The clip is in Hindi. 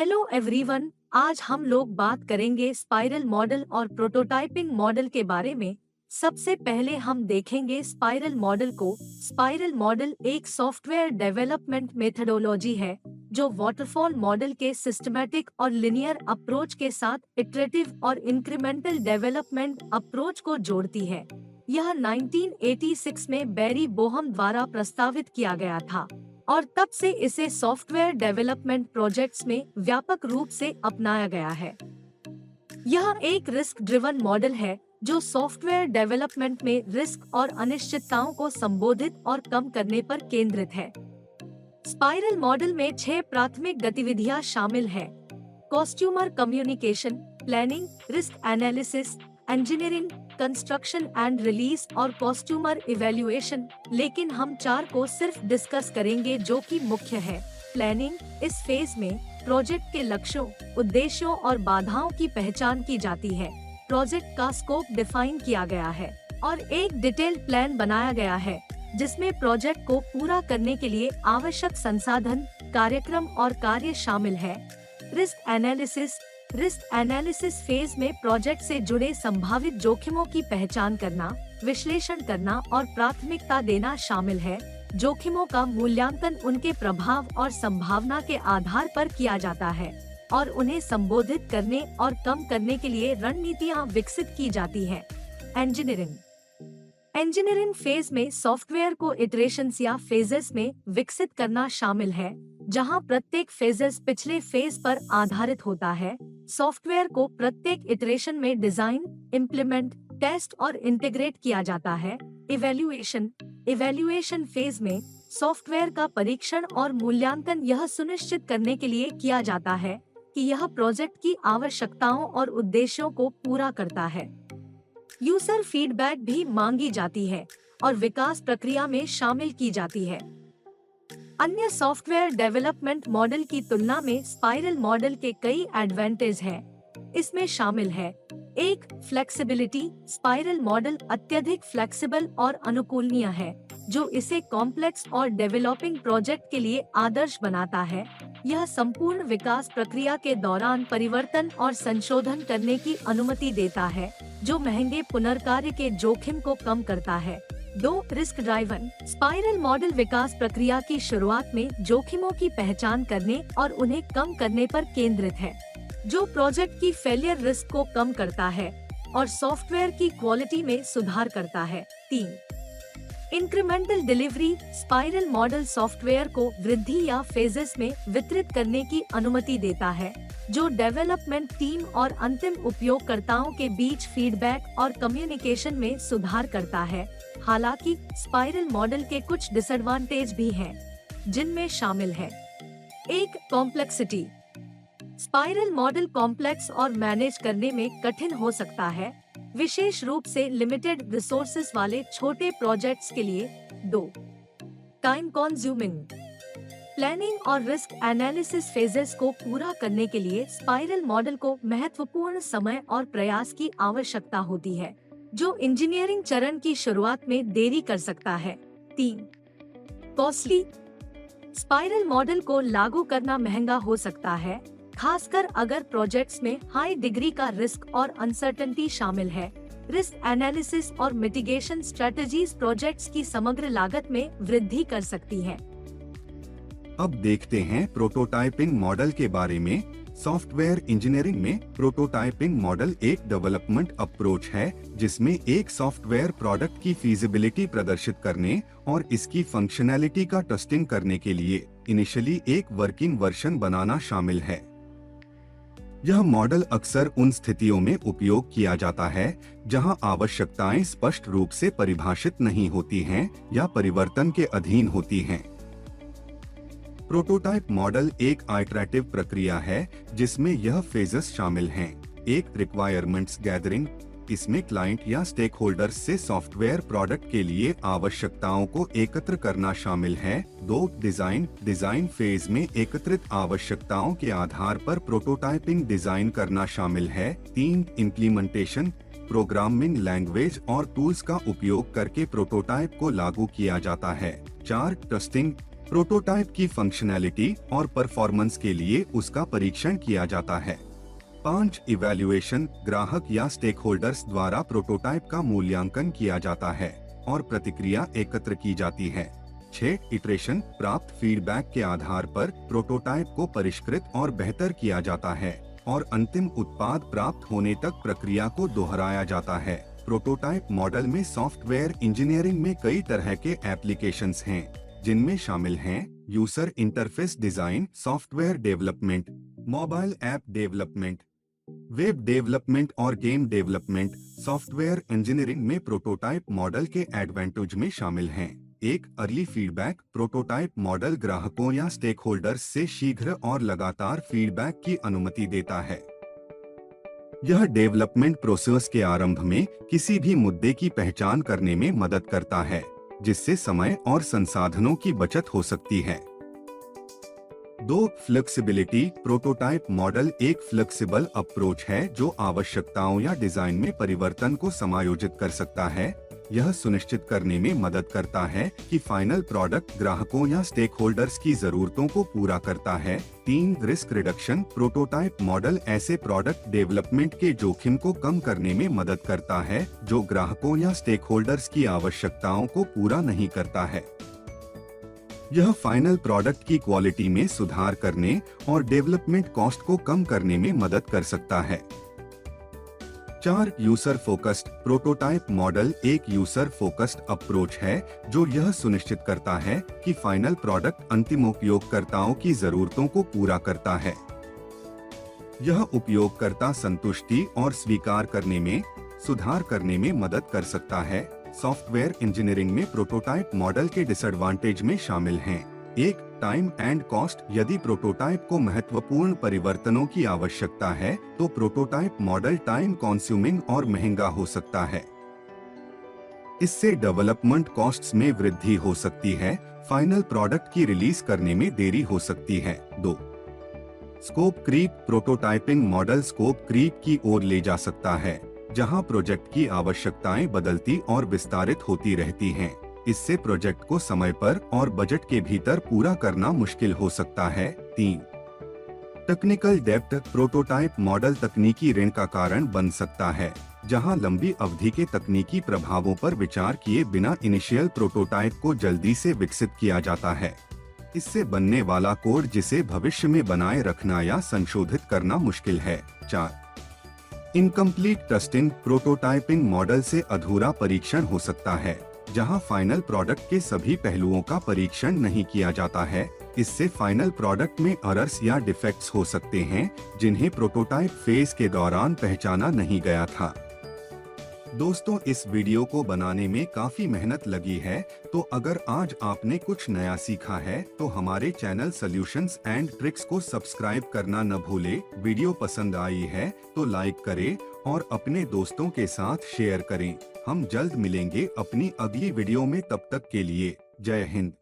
हेलो एवरीवन, आज हम लोग बात करेंगे स्पाइरल मॉडल और प्रोटोटाइपिंग मॉडल के बारे में। सबसे पहले हम देखेंगे स्पाइरल मॉडल को। स्पाइरल मॉडल एक सॉफ्टवेयर डेवलपमेंट मेथडोलॉजी है जो वाटरफॉल मॉडल के सिस्टमैटिक और लिनियर अप्रोच के साथ इटरेटिव और इंक्रीमेंटल डेवलपमेंट अप्रोच को जोड़ती है। यह 1986 में बैरी बोहम द्वारा प्रस्तावित किया गया था और तब से इसे सॉफ्टवेयर डेवलपमेंट प्रोजेक्ट्स में व्यापक रूप से अपनाया गया है। यह एक रिस्क ड्रिवन मॉडल है जो सॉफ्टवेयर डेवलपमेंट में रिस्क और अनिश्चितताओं को संबोधित और कम करने पर केंद्रित है। स्पाइरल मॉडल में 6 प्राथमिक गतिविधियां शामिल हैं: customer communication, planning, risk analysis, engineering, construction and release और कस्टमर इवैल्यूएशन। लेकिन हम 4 को सिर्फ डिस्कस करेंगे जो कि मुख्य है। प्लानिंग। इस फेज में प्रोजेक्ट के लक्ष्यों, उद्देश्यों और बाधाओं की पहचान की जाती है। प्रोजेक्ट का स्कोप डिफाइन किया गया है और एक डिटेल प्लान बनाया गया है जिसमें प्रोजेक्ट को पूरा करने के लिए आवश्यक संसाधन, कार्यक्रम और कार्य शामिल है। Risk analysis. Risk analysis phase में प्रोजेक्ट से जुड़े संभावित जोखिमों की पहचान करना, विश्लेषण करना और प्राथमिकता देना शामिल है। जोखिमों का मूल्यांकन उनके प्रभाव और संभावना के आधार पर किया जाता है और उन्हें संबोधित करने और कम करने के लिए रणनीतियां विकसित की जाती हैं। इंजीनियरिंग। इंजीनियरिंग फेज में सॉफ्टवेयर को इटरेशंस या फेजेस में विकसित करना शामिल है, जहां प्रत्येक फेजेस पिछले फेज पर आधारित होता है। सॉफ्टवेयर को प्रत्येक इटरेशन में डिजाइन, इम्प्लीमेंट, टेस्ट और इंटीग्रेट किया जाता है। इवैल्यूएशन। इवैल्यूएशन फेज में सॉफ्टवेयर का परीक्षण और मूल्यांकन यह सुनिश्चित करने के लिए किया जाता है कि यह प्रोजेक्ट की आवश्यकताओं और उद्देश्यों को पूरा करता है। यूजर फीडबैक भी मांगी जाती है और विकास प्रक्रिया में शामिल की जाती है। अन्य सॉफ्टवेयर डेवलपमेंट मॉडल की तुलना में स्पाइरल मॉडल के कई एडवांटेज हैं। इसमें शामिल है: 1. फ्लेक्सिबिलिटी। स्पाइरल मॉडल अत्यधिक फ्लेक्सिबल और अनुकूलनीय है, जो इसे कॉम्प्लेक्स और डेवलपिंग प्रोजेक्ट के लिए आदर्श बनाता है। यह संपूर्ण विकास प्रक्रिया के दौरान परिवर्तन और संशोधन करने की अनुमति देता है, जो महंगे पुनर्कार्य के जोखिम को कम करता है। 2. Risk driven. स्पाइरल मॉडल विकास प्रक्रिया की शुरुआत में जोखिमों की पहचान करने और उन्हें कम करने पर केंद्रित है, जो प्रोजेक्ट की फेलियर रिस्क को कम करता है और सॉफ्टवेयर की क्वालिटी में सुधार करता है। 3. Incremental delivery. Spiral model software को वृद्धि या फेजेस में वितरित करने की अनुमति देता है, जो डेवलपमेंट टीम और अंतिम उपयोगकर्ताओं के बीच फीडबैक और कम्युनिकेशन में सुधार करता है। हालांकि स्पाइरल मॉडल के कुछ डिसएडवांटेज भी हैं, जिनमें शामिल है: 1. कॉम्प्लेक्सिटी। स्पाइरल मॉडल कॉम्प्लेक्स और मैनेज करने में कठिन हो सकता है, विशेष रूप से लिमिटेड रिसोर्सेज वाले छोटे प्रोजेक्ट्स के लिए। 2. Time consuming. प्लानिंग और रिस्क एनालिसिस फेजेस को पूरा करने के लिए स्पाइरल मॉडल को महत्वपूर्ण समय और प्रयास की आवश्यकता होती है, जो इंजीनियरिंग चरण की शुरुआत में देरी कर सकता है। 3. कॉस्टली। स्पाइरल मॉडल को लागू करना महंगा हो सकता है, खासकर अगर प्रोजेक्ट्स में हाई डिग्री का रिस्क और अनसर्टेनिटी शामिल है। रिस्क एनालिसिस और मिटिगेशन स्ट्रेटजीज प्रोजेक्ट्स की समग्र लागत में वृद्धि कर सकती हैं। अब देखते हैं प्रोटोटाइपिंग मॉडल के बारे में। सॉफ्टवेयर इंजीनियरिंग में प्रोटोटाइपिंग मॉडल एक डेवलपमेंट अप्रोच है जिसमें एक सॉफ्टवेयर प्रोडक्ट की फीजिबिलिटी प्रदर्शित करने और इसकी फंक्शनैलिटी का टेस्टिंग करने के लिए इनिशियली एक वर्किंग वर्जन बनाना शामिल है। यह मॉडल अक्सर उन स्थितियों में उपयोग किया जाता है जहां आवश्यकताएं स्पष्ट रूप से परिभाषित नहीं होती हैं या परिवर्तन के अधीन होती हैं। प्रोटोटाइप मॉडल एक आइटरेटिव प्रक्रिया है जिसमें यह फेजेस शामिल हैं। 1. Requirements gathering. इसमें क्लाइंट या स्टेक होल्डर्स से सॉफ्टवेयर प्रोडक्ट के लिए आवश्यकताओं को एकत्र करना शामिल है। 2. डिजाइन। डिजाइन फेज में एकत्रित आवश्यकताओं के आधार पर प्रोटोटाइपिंग डिजाइन करना शामिल है। 3. इम्प्लीमेंटेशन। प्रोग्रामिंग लैंग्वेज और टूल्स का उपयोग करके प्रोटोटाइप को लागू किया जाता है। 4. टेस्टिंग। प्रोटोटाइप की फंक्शनैलिटी और परफॉर्मेंस के लिए उसका परीक्षण किया जाता है। 5 इवैल्यूएशन, ग्राहक या स्टेक होल्डर्स द्वारा प्रोटोटाइप का मूल्यांकन किया जाता है और प्रतिक्रिया एकत्र की जाती है। 6 इटरेशन, प्राप्त फीडबैक के आधार पर प्रोटोटाइप को परिष्कृत और बेहतर किया जाता है और अंतिम उत्पाद प्राप्त होने तक प्रक्रिया को दोहराया जाता है। प्रोटोटाइप मॉडल में सॉफ्टवेयर इंजीनियरिंग में कई तरह के एप्लीकेशंस हैं, जिनमें शामिल हैं user interface design, software development, mobile app development, web development और गेम डेवलपमेंट। सॉफ्टवेयर इंजीनियरिंग में प्रोटोटाइप मॉडल के एडवांटेज में शामिल हैं: 1. Early feedback. प्रोटोटाइप मॉडल ग्राहकों या स्टेक होल्डर्स से शीघ्र और लगातार फीडबैक की अनुमति देता है। यह डेवलपमेंट प्रोसेस के आरंभ में किसी भी मुद्दे की पहचान करने में मदद करता है, जिससे समय और संसाधनों की बचत हो सकती है। 2. फ्लेक्सिबिलिटी। प्रोटोटाइप मॉडल एक फ्लेक्सिबल अप्रोच है जो आवश्यकताओं या डिजाइन में परिवर्तन को समायोजित कर सकता है। यह सुनिश्चित करने में मदद करता है कि फाइनल प्रोडक्ट ग्राहकों या स्टेक होल्डर्स की जरूरतों को पूरा करता है। 3. Risk reduction. प्रोटोटाइप मॉडल ऐसे प्रोडक्ट डेवलपमेंट के जोखिम को कम करने में मदद करता है जो ग्राहकों या स्टेक होल्डर्स की आवश्यकताओं को पूरा नहीं करता है। यह फाइनल प्रोडक्ट की क्वालिटी में सुधार करने और डेवलपमेंट कॉस्ट को कम करने में मदद कर सकता है। 4. User focused. प्रोटोटाइप मॉडल एक यूजर फोकस्ड अप्रोच है जो यह सुनिश्चित करता है कि फाइनल प्रोडक्ट अंतिम उपयोगकर्ताओं की जरूरतों को पूरा करता है। यह उपयोगकर्ता संतुष्टि और स्वीकार करने में सुधार करने में मदद कर सकता है। सॉफ्टवेयर इंजीनियरिंग में प्रोटोटाइप मॉडल के डिसएडवांटेज में शामिल हैं: 1. Time and cost. यदि प्रोटोटाइप को महत्वपूर्ण परिवर्तनों की आवश्यकता है तो प्रोटोटाइप मॉडल टाइम कंज्यूमिंग और महंगा हो सकता है। इससे डेवलपमेंट कॉस्ट्स में वृद्धि हो सकती है। फाइनल प्रोडक्ट की रिलीज करने में देरी हो सकती है। 2. Scope creep. Prototyping model scope creep की ओर ले जा सकता है, जहां प्रोजेक्ट की आवश्यकताएं बदलती और विस्तारित होती रहती हैं। इससे प्रोजेक्ट को समय पर और बजट के भीतर पूरा करना मुश्किल हो सकता है। 3. Technical depth. प्रोटोटाइप मॉडल तकनीकी ऋण का कारण बन सकता है, जहां लंबी अवधि के तकनीकी प्रभावों पर विचार किए बिना इनिशियल प्रोटोटाइप को जल्दी से विकसित किया जाता है। इससे बनने वाला कोड जिसे भविष्य में बनाए रखना या संशोधित करना मुश्किल है। 4. Incomplete testing. प्रोटोटाइपिंग मॉडल से अधूरा परीक्षण हो सकता है, जहां फाइनल प्रोडक्ट के सभी पहलुओं का परीक्षण नहीं किया जाता है। इससे फाइनल प्रोडक्ट में एरर्स या डिफेक्ट्स हो सकते हैं, जिन्हें प्रोटोटाइप फेज के दौरान पहचाना नहीं गया था। दोस्तों, इस वीडियो को बनाने में काफी मेहनत लगी है, तो अगर आज आपने कुछ नया सीखा है तो हमारे चैनल सॉल्यूशंस एंड ट्रिक्स को सब्सक्राइब करना न भूले। वीडियो पसंद आई है तो लाइक करें और अपने दोस्तों के साथ शेयर करें। हम जल्द मिलेंगे अपनी अगली वीडियो में, तब तक के लिए जय हिंद।